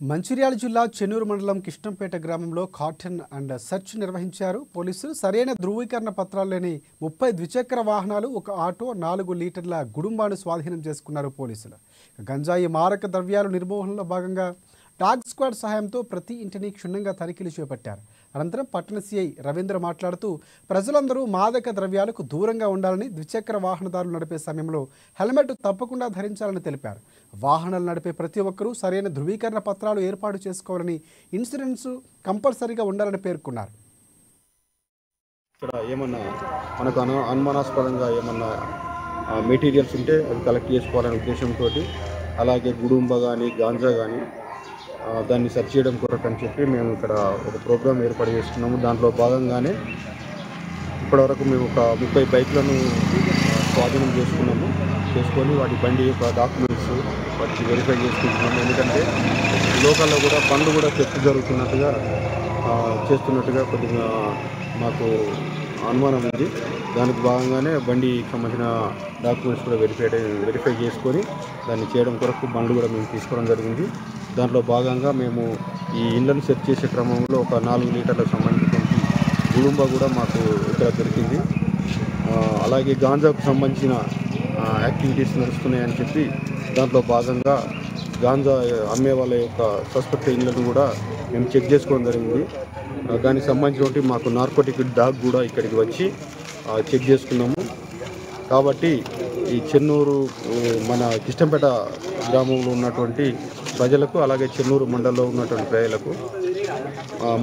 మంచిర్యాల జిల్లా చెన్నూరు మండలం కిష్టంపేట గ్రామంలో కాటన్ అండ్ సెర్చ్ నిర్వహించారు పోలీసులు. సరైన ధృవీకరణ పత్రాలు లేని 30 ద్విచక్ర వాహనాలు, ఒక ఆటో, 4 లీటర్ల గుడుంబాను స్వాధీనం చేసుకున్నారు పోలీసులు. గంజాయి మారక ద్రవ్యాలు నిర్మూలనలో భాగంగా డాగ్ స్క్వాడ్ సహాయంతో ప్రతి ఇంటిని క్షుణ్ణంగా తనిఖీలు చేపట్టారు. అనంతరం పట్టణ సిఐ రవీంద్ర మాట్లాడుతూ ప్రజలందరూ మాదక ద్రవ్యాలకు దూరంగా ఉండాలని, ద్విచక్ర వాహనదారులు నడిపే సమయంలో హెల్మెట్ తప్పకుండా ధరించాలని తెలిపారు. వాహనాలు నడిపే ప్రతి ఒక్కరూ సరైన ధృవీకరణ పత్రాలు ఏర్పాటు చేసుకోవాలని, ఇన్సూరెన్స్ కంపల్సరీగా ఉండాలని పేర్కొన్నారు. ఇక్కడ ఏమన్నా మనకు అనుమానాస్పదంగా ఏమన్నా మెటీరియల్స్ ఉంటే అవి కలెక్ట్ చేసుకోవాలనే ఉద్దేశంతో, అలాగే గుడుంబ కానీ గాంజా కానీ దాన్ని సెర్చ్ చేయడం కొరకు అని చెప్పి మేము ఇక్కడ ఒక ప్రోగ్రాం ఏర్పాటు చేస్తున్నాము. దాంట్లో భాగంగానే ఇప్పటివరకు మేము ఒక 30 బైక్లను స్వాధీనం చేసుకొని వాటి బండి యొక్క డాక్యుమెంట్స్ వాటికి వెరిఫై చేసుకుంటున్నాము. ఎందుకంటే లోకల్లో కూడా బండ్లు కూడా చెక్ చేస్తున్నట్టుగా కొద్దిగా మాకు అనుమానం ఉంది. దానికి భాగంగానే బండికి సంబంధించిన డాక్యుమెంట్స్ కూడా వెరిఫై చేసుకొని దాన్ని చేయడం కొరకు బండ్లు కూడా మేము తీసుకోవడం జరిగింది. దాంట్లో భాగంగా మేము ఈ ఇళ్లను సెర్చ్ చేసే క్రమంలో ఒక 4 లీటర్లకు సంబంధించినటువంటి గుడుంబ కూడా మాకు ఇక్కడ దొరికింది. అలాగే గాంజాకు సంబంధించిన యాక్టివిటీస్ నడుస్తున్నాయని చెప్పి దాంట్లో భాగంగా గాంజా అమ్మే వాళ్ళ యొక్క సస్పెక్ట్ ఇళ్లను కూడా మేము చెక్ చేసుకోవడం జరిగింది. దానికి సంబంధించినటువంటి మాకు నార్కోటిక్ డాగ్ కూడా ఇక్కడికి వచ్చి చెక్ చేసుకున్నాము. కాబట్టి ఈ చెన్నూరు మన కిష్టంపేట గ్రామంలో ఉన్నటువంటి ప్రజలకు, అలాగే చెన్నూరు మండలంలో ఉన్నటువంటి ప్రజలకు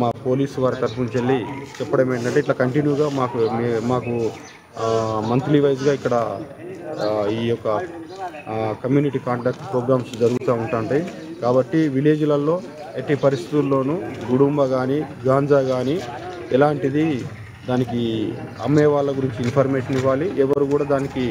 మా పోలీసు వారి తరఫు నుంచి వెళ్ళి చెప్పడం ఏంటంటే, ఇట్లా కంటిన్యూగా మాకు మంత్లీ వైజ్గా ఇక్కడ ఈ యొక్క కమ్యూనిటీ కాంటాక్ట్ ప్రోగ్రామ్స్ జరుగుతూ ఉంటాయి. కాబట్టి విలేజ్లలో ఎట్టి పరిస్థితుల్లోనూ గుడుంబ కానీ గాంజా కానీ ఎలాంటిది దానికి అమ్మే వాళ్ళ గురించి ఇన్ఫర్మేషన్ ఇవ్వాలి. ఎవరు కూడా దానికి